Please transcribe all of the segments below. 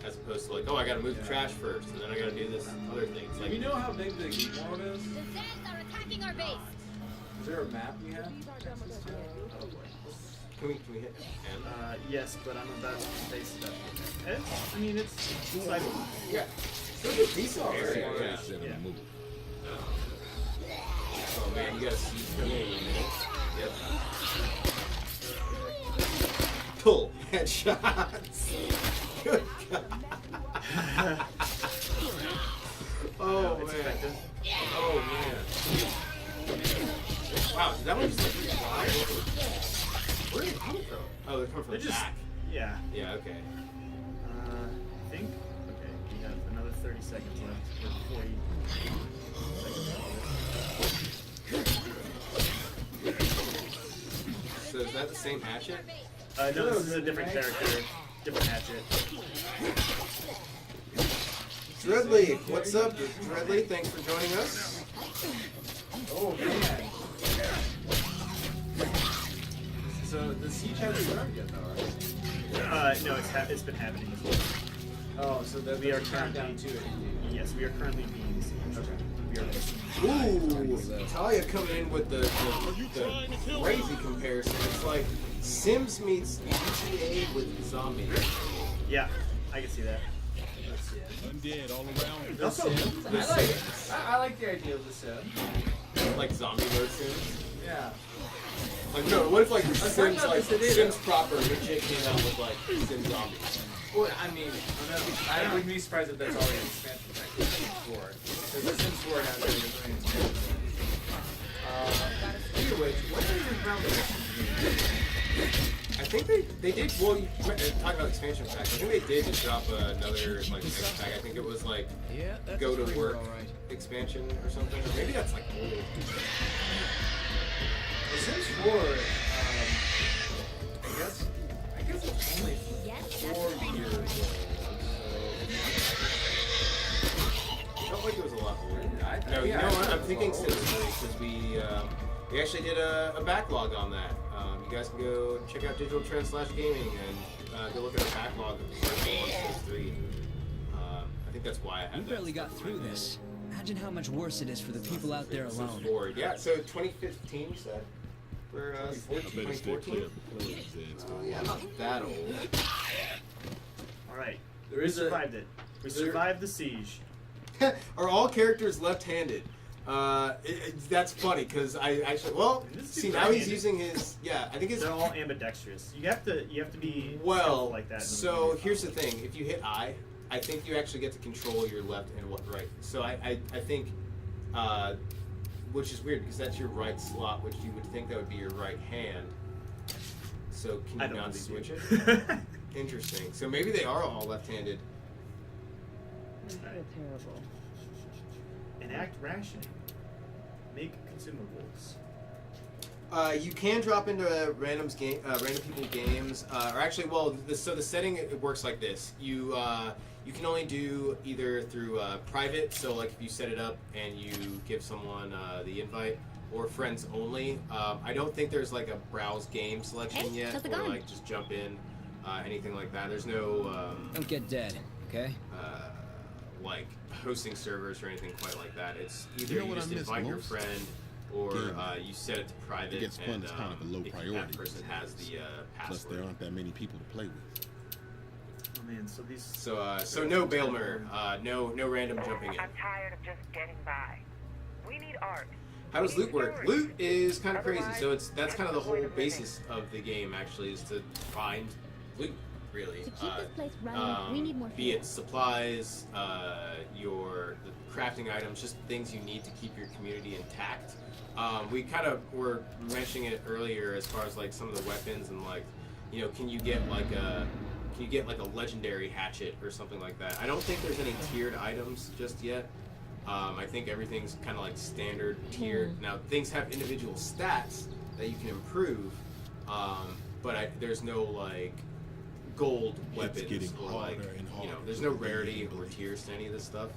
as opposed to like, oh, I gotta move the trash first, and then I gotta do this other thing. It's like, you know how big the world is? The Zeds are attacking our base. Is there a map you have? can we hit N? Yes, but I'm about to face that. I mean, it's like, Yeah. It's a decent area. yeah. Oh man, you gotta see coming in a minute. Yep. Pull headshots. Good God. Oh It's man. effective. Oh man. Wow, did that one just like fly? Where did it come from? Oh, they're coming from the back. Yeah. Yeah, okay. I think. Okay, we have another 30 seconds left. Or 40 seconds. So is that the same hatchet? No, this is a different character, different hatchet. Dreadly, what's up, Dreadly? Thanks for joining us. Oh man. So the siege hasn't started yet, though, right? No, it's been happening as well. Oh, so that We are countdown to it. Yes, we are currently being sieged. Okay. We are Ooh, Talia coming in with the crazy comparison. It's like Sims meets GTA with zombies. Yeah, I can see that. Undead all around. Also, I like the idea of the sim. Like zombie mode Sims. Yeah. Like no, what if like Sims about like this today, Sims proper legit came out with like Sim zombies? Well, I mean, I wouldn't be surprised if that's already an expansion pack for Sims 4. Because the Sims 4 has already been doing expansion. Speaking of which, what are your ground? I think they did. Well, you talk about expansion packs. I think they did just drop another like X pack. I think it was like go to work expansion or something. Or maybe that's like old. The Sims 4, I guess it's only 4 years old. I felt like it was a lot older. So, No, you know what? I'm thinking Sims 3 because we actually did a backlog on that. You guys can go check out Digital Trend /gaming and go look at our backlog of Sims 3. I think that's why I had We barely got through this. Imagine how much worse it is for the people out there alone. Forward. Yeah, so 2015 you said? For 2014? Oh yeah, not that old. alright. There We is a- survived it. We survived the siege. Are all characters left-handed? That's funny because I actually see now he's using his I think his They're all ambidextrous. You have to be well skillful like that. so here's the thing, if you hit I think you actually get to control your left and right. So I think which is weird because that's your right slot, which you would think that would be your right hand. So can I you don't not believe switch you. it? Interesting. So maybe they are all left-handed. Terrible. Enact rationing. Make consumables. You can drop into random people games, or actually, well, so the setting it works like this. You can only do either through private, so like if you set it up and you give someone the invite, or friends only. I don't think there's like a browse game selection yet, or like just jump in, anything like that. There's no Don't get dead, okay? like hosting servers or anything quite like that. It's either You know you what just I miss invite your most? friend, or Gaming. you set it to private, It gets fun and as kind of a low if priority that person has the Plus, password. there aren't that many people to play with. Oh man, so these. So no Bailmer, no random jumping in. I'm tired of just getting by. We need art. How does loot work? Loot is kind of crazy. So that's kind of the whole basis of the game actually, is to find loot. Really, To keep this place running, we need more be it supplies, your the crafting items, just things you need to keep your community intact. We kind of were mentioning it earlier as far as like some of the weapons and like, can you get like a legendary hatchet or something like that? I don't think there's any tiered items just yet. I think everything's kind of like standard tiered. Now things have individual stats that you can improve, but there's no like gold weapons getting or like harder and harder there's no than rarity you or believe. tiers to any of this stuff.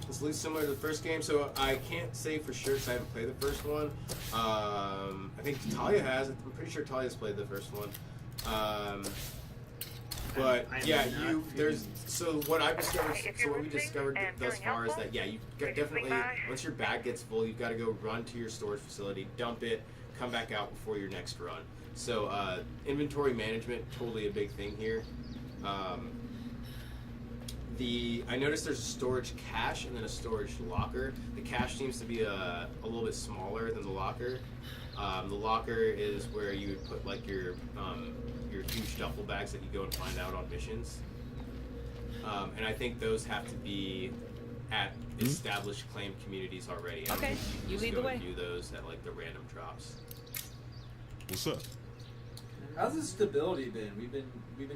It's at least similar to the first game, so I can't say for sure because I haven't played the first one. I think Talia has. I'm pretty sure Talia's played the first one. But I am yeah, not there's feeling- so what I've discovered. If So you're what we listening discovered and thus feeling far is helpful, that you could you definitely swing by? once your bag gets full, you've got to go run to your storage facility, dump it, come back out before your next run. So inventory management, totally a big thing here. I noticed there's a storage cache and then a storage locker. The cache seems to be a little bit smaller than the locker. The locker is where you would put like your huge duffel bags that you go and find out on missions. And I think those have to be at established claimed communities already. I don't Okay, think you can you just lead go the and way. do those at like the random drops. What's up? How's the stability been? We've been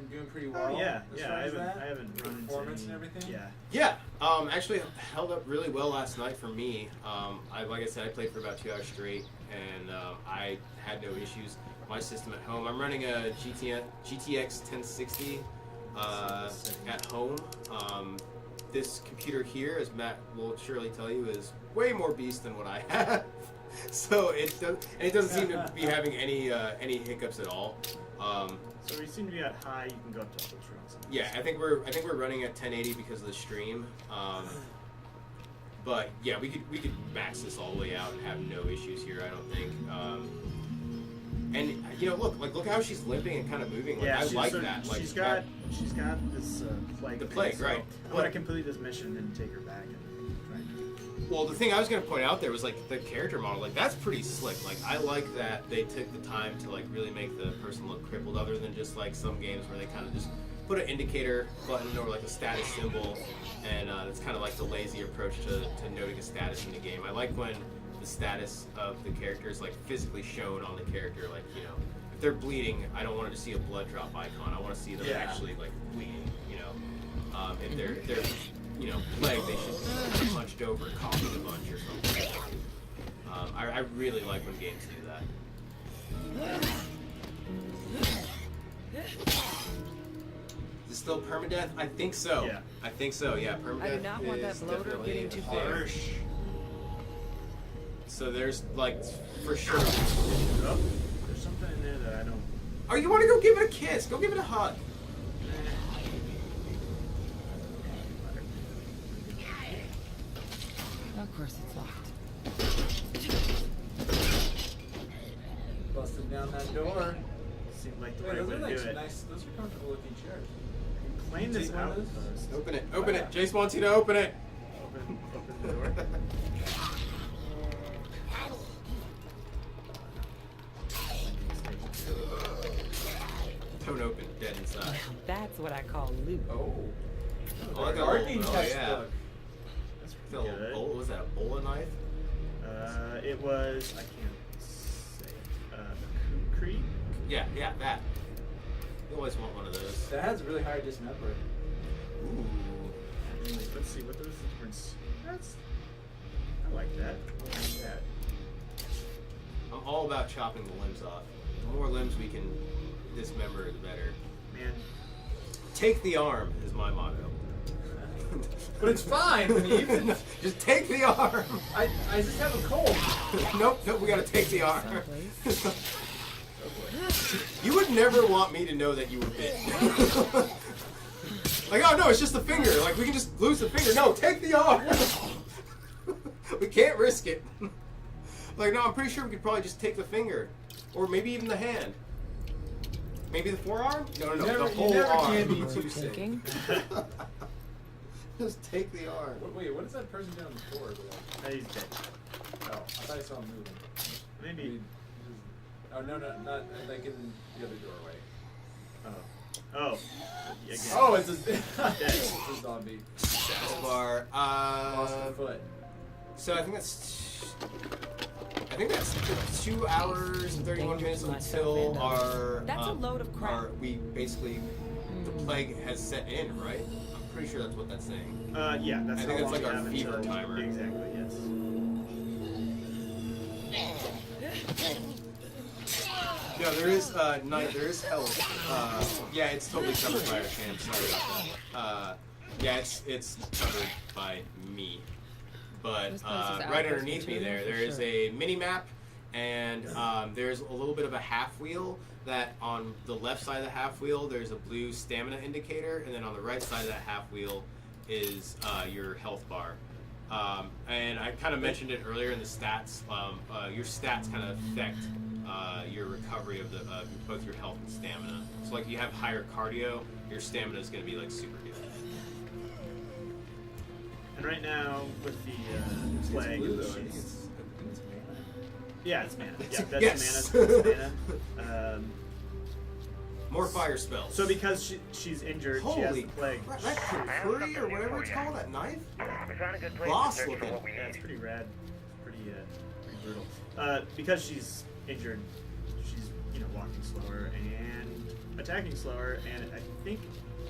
doing pretty well. Oh yeah, as yeah. far I as haven't, that? I haven't run into Performance any, and everything? Yeah. Yeah, actually held up really well last night for me. Like I said, I played for about 2 hours straight, and I had no issues. My system at home, I'm running a GTX 1060 at home. This computer here, as Matt will surely tell you, is way more beast than what I have. So it doesn't seem to be having any hiccups at all. So we seem to be at high. You can go up to ultra on some. Yeah, I think we're running at 1080 because of the stream. But yeah, we could max this all the way out and have no issues here. I don't think. And you know, look how she's limping and kind of moving. Like, I like that. Like she's got this plague. The thing, plague, so right. I want to complete this mission and take her back and try and Well, the thing I was going to point out there was like the character model. Like that's pretty slick. Like I like that they took the time to like really make the person look crippled, other than just like some games where they kind of just put an indicator button or like a status symbol, and it's kind of like the lazy approach to noting a status in the game. I like when the status of the character is like physically shown on the character. Like, you know, if they're bleeding, I don't want to see a blood drop icon. I want to see them actually like bleeding. You know, if they're you know, plague, they should be punched over, coughing a bunch or something. I really like when games do that. Is it still permadeath? I think so. Yeah. I think so. Yeah, permadeath. I do not want that is bloater definitely getting too a thing. harsh. So there's like for sure. Oh, there's something in there that I don't. Oh, you want to go give it a kiss? Go give it a hug. Of course it's locked. Busting down that door. Seemed like the Wait, right those way are to like do it. nice. Those are comfortable looking chairs. Claim this Take one of those? outpost. Open it. Open it. Jace wants you to open it. Open the door. Don't open. Dead inside. That's what I call loot. Oh. Oh, like a gardening little- oh, yeah. textbook. That's The pretty little good. bowl, was that a bowler knife? It was. I can't say it. Creek. Yeah, that. You always want one of those. That has a really high dismember. Ooh. Let's see what those difference. That's. I like that. I like that. I'm all about chopping the limbs off. The more limbs we can dismember, the better. Man. Take the arm is my motto. But it's fine. I mean, Just take the arm. I just have a cold. Nope, we gotta take the arm. Someplace. You would never want me to know that you were bit. Like, oh no, it's just a finger. Like, we can just lose the finger. No, take the arm. We can't risk it. Like, no, I'm pretty sure we could probably just take the finger. Or maybe even the hand. Maybe the forearm? No, You the whole never arm. can be too safe. Thinking. Just take the arm. Wait, what is that person doing on the floor? He's dead. Oh, I thought I saw him moving. Maybe. Oh no, not like in the other doorway. Oh. Again. Oh, it's a zombie. Bar. Lost a foot. So I think that's 2 hours and 31 minutes until our. That's a load of crap. We basically the plague has set in, right? I'm pretty sure that's what that's saying. Yeah, that's I how think long that's like we our have fever until- timer. Exactly, yes. No, there is night. There is health. Yeah, it's totally covered by our champ. Sorry about that. Yeah, it's covered by me. But This place is right outpost underneath me material there for is sure. a mini map, and there's a little bit of a half wheel that on the left side of the half wheel there's a blue stamina indicator, and then on the right side of that half wheel is your health bar. And I kind of mentioned it earlier in the stats. Your stats kind of affect your recovery of both your health and stamina. So like you have higher cardio, your stamina is going to be like super good. And right now with the plague, blue, though. I she's- think it's mana. yeah, it's mana. Yeah, that's Yes. mana. That's mana. More fire spells. So because she's injured, she has Holy the plague. crap, that kukuri or whatever it's called, that knife? We found a good place Boss to search looking. for what we Yeah, it's need. pretty rad. Pretty brutal. Because she's injured, she's walking slower and attacking slower, and I think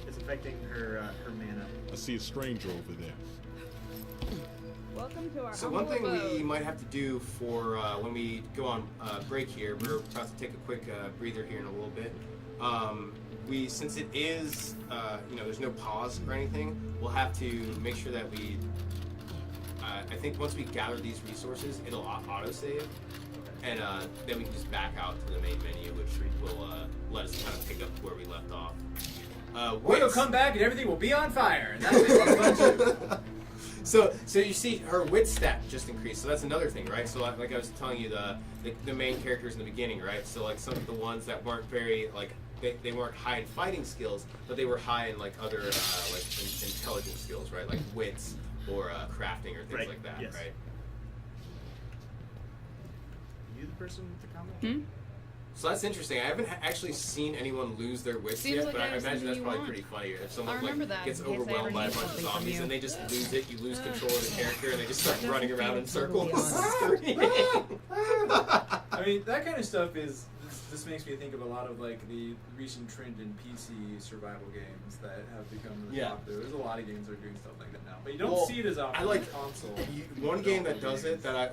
it's affecting her mana. I see a stranger over there. Welcome to our So one thing we might have to do for when we go on break here, we're about to take a quick breather here in a little bit. Since it is, there's no pause or anything, we'll have to make sure that we, I think once we gather these resources, it'll autosave, and then we can just back out to the main menu, which will let us kind of pick up where we left off. We'll come back and everything will be on fire. And that's what fun too. So you see her wit stat just increased. So that's another thing, right? So like I was telling you, the main characters in the beginning, right? So like some of the ones that weren't very like they weren't high in fighting skills, but they were high in like other intelligence skills, right? Like wits or crafting or things Right, like that, yes. right? Are you the person with the comment? So that's interesting. I haven't actually seen anyone lose their wits Seems yet, like but I there's imagine that's something you probably want. pretty funny. If I'll someone remember like that gets in case I ever overwhelmed by a need bunch of something from zombies you. and they just lose it, you lose control of the character and they just start running around in circles. I mean, that kind of stuff is. This makes me think of a lot of like the recent trend in PC survival games that have become really Yeah. popular. There's a lot of games that are doing stuff like that now, but you don't Well, see it as often I like on console. one game that does it that I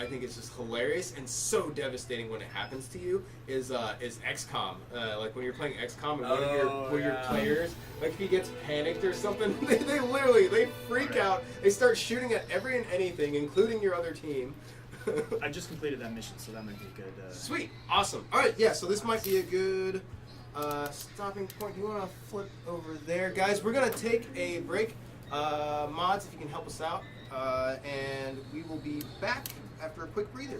think is just hilarious and so devastating when it happens to you is XCOM. Like when you're playing XCOM and one of your players, like if he gets panicked or something, they literally freak out. They start shooting at every and anything, including your other team. I just completed that mission, so that might be a good. Sweet, awesome. All right, yeah. So this might be a good stopping point. Do you want to flip over there, guys? We're gonna take a break. Mods, if you can help us out, and we will be back after a quick breather.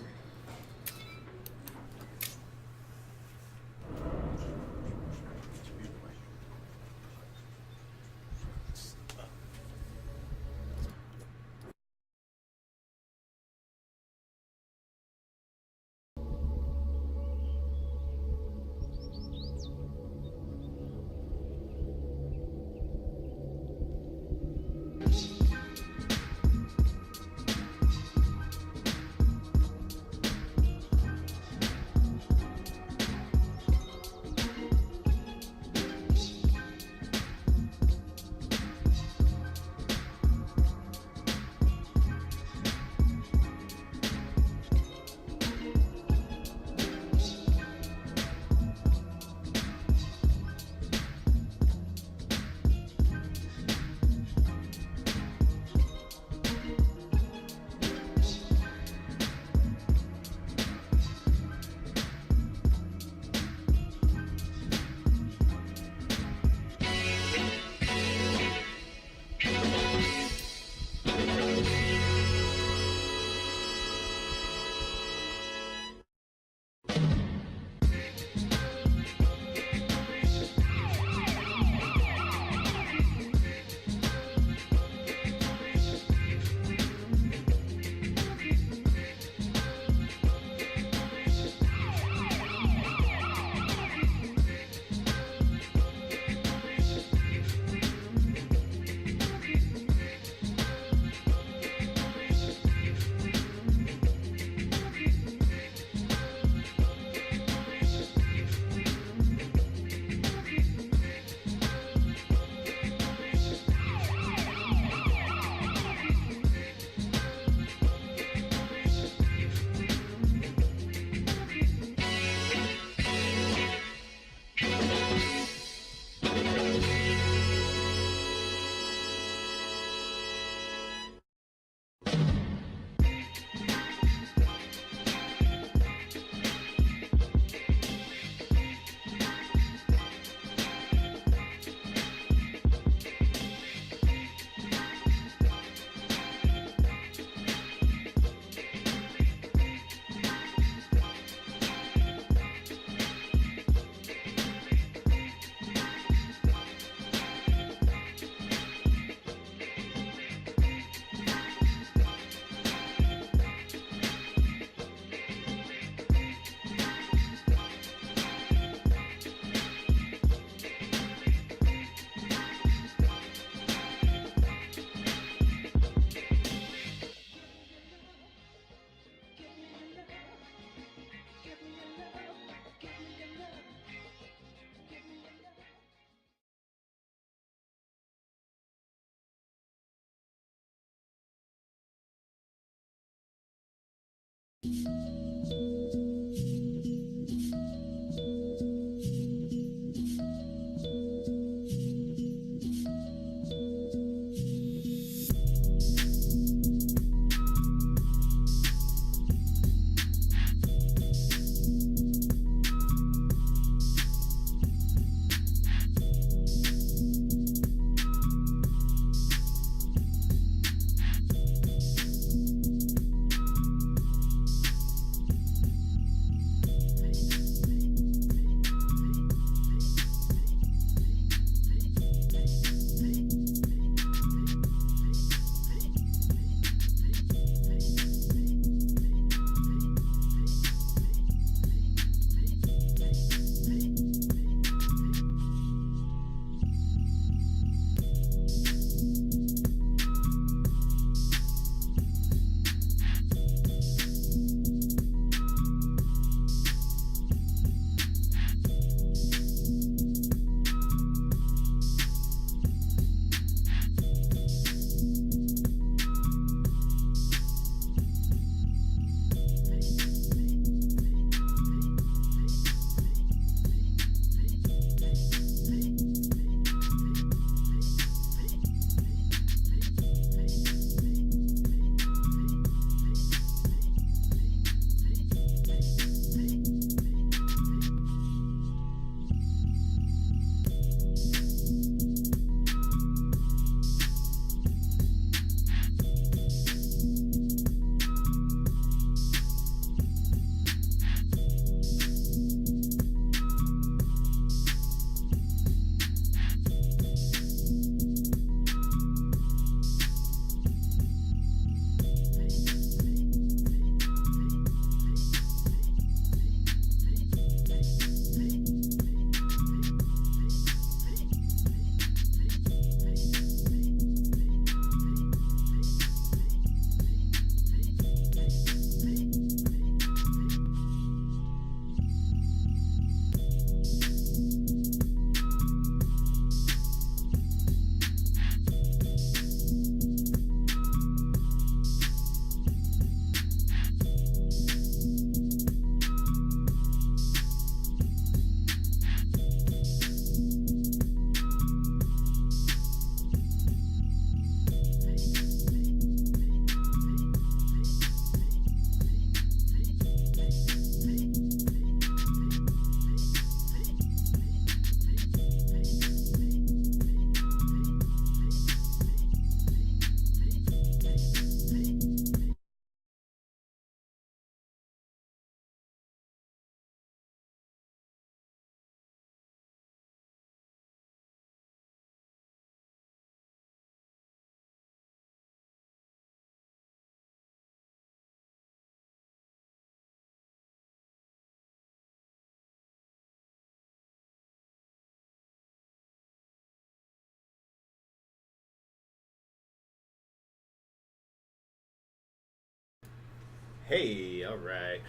Hey, all right.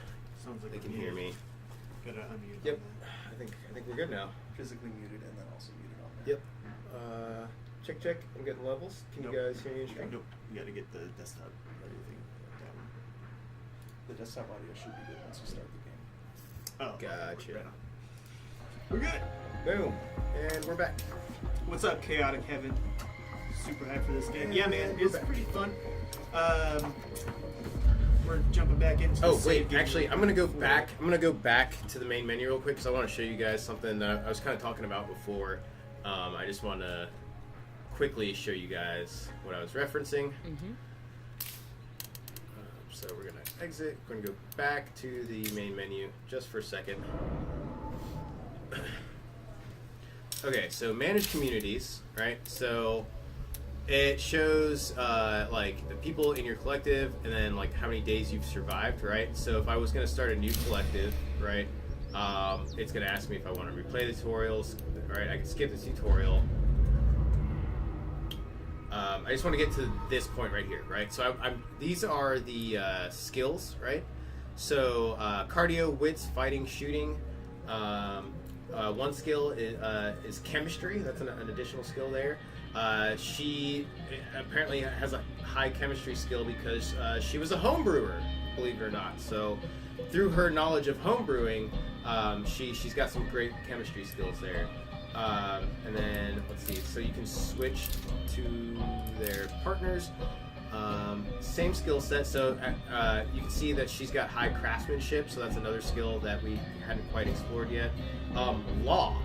Sounds like They we're can hear muted. me. Gotta unmute. Yep. on that. I think we're good now. Physically muted and then also muted on there. Yep. Check. I'm getting levels. Can Nope. you guys hear me? in stream? Nope. You gotta get the desktop everything down. The desktop audio should be good once you start the game. Oh, Gotcha. right on. We're good. Boom. And we're back. What's up, Chaotic Heaven? Super hyped for this game. Yeah, man, We're it's back. pretty fun. We're jumping back into. Oh the wait, save game actually, I'm gonna go for- back. I'm gonna go back to the main menu real quick because I want to show you guys something that I was kind of talking about before. I just want to quickly show you guys what I was referencing. So we're gonna exit. We're gonna go back to the main menu just for a second. Okay, so manage communities, right? So it shows like the people in your collective and then like how many days you've survived, right? So if I was going to start a new collective, right, it's going to ask me if I want to replay the tutorials, right? I can skip the tutorial. I just want to get to this point right here, right? So these are the skills, right? So cardio, wits, fighting, shooting. One skill is chemistry. That's an additional skill there. She apparently has a high chemistry skill because she was a home brewer believe it or not. So through her knowledge of homebrewing, she's got some great chemistry skills there. And then let's see. So you can switch to their partners. Same skill set. So you can see that she's got high craftsmanship. So that's another skill that we hadn't quite explored yet. Law.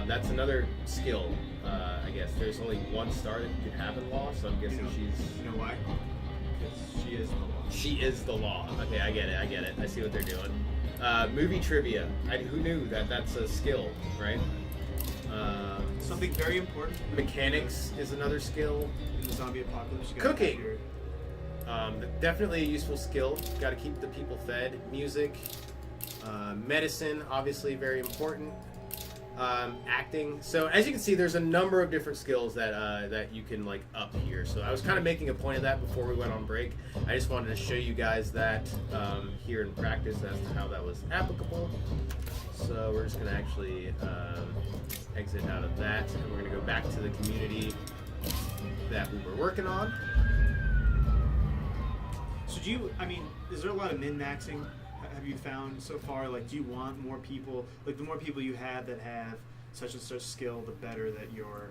That's another skill. I guess there's only one star that you can have in law. So I'm guessing she's. You know why? Because she is the law. She is the law. Okay, I get it. I see what they're doing. Movie trivia. Who knew that that's a skill, right? Something very important. Mechanics is another skill. In the zombie apocalypse. You gotta Cooking. have your- Definitely a useful skill. Got to keep the people fed. Music. Medicine, obviously very important. Acting. So as you can see, there's a number of different skills that you can like up here. So I was kind of making a point of that before we went on break. I just wanted to show you guys that here in practice as to how that was applicable. So we're just going to actually exit out of that, and we're going to go back to the community that we were working on. So is there a lot of min-maxing? Have you found so far? Like, do you want more people? Like, the more people you have that have such and such skill, the better that your.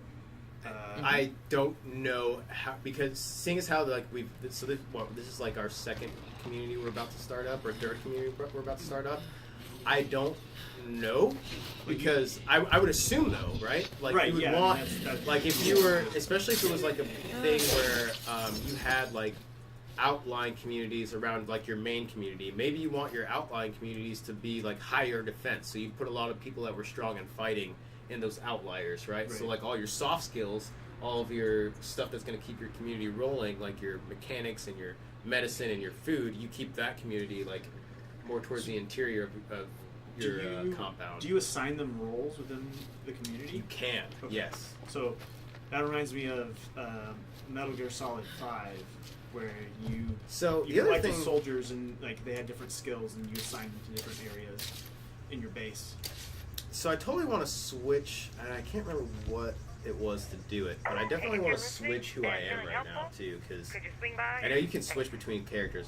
I don't know how, because seeing as how like this is like our second community we're about to start up, or third community we're about to start up. I don't know, because I would assume though, right? Like Right, you would yeah, want, that's like if you were, especially if it was like a thing where you had like outlying communities around like your main community. Maybe you want your outlying communities to be like higher defense, so you put a lot of people that were strong in fighting in those outliers, right? So like all your soft skills, all of your stuff that's going to keep your community rolling, like your mechanics and your medicine and your food, you keep that community like more towards the interior of your compound. Do you assign them roles within the community? You can, Okay. yes. So that reminds me of Metal Gear Solid 5, where you So the you other collected thing, soldiers and like they had different skills and you assigned them to different areas in your base. so I totally want to switch, and I can't remember what it was to do it, but I definitely want to switch who I am right now too, because Could you swing by? I know you can switch between characters.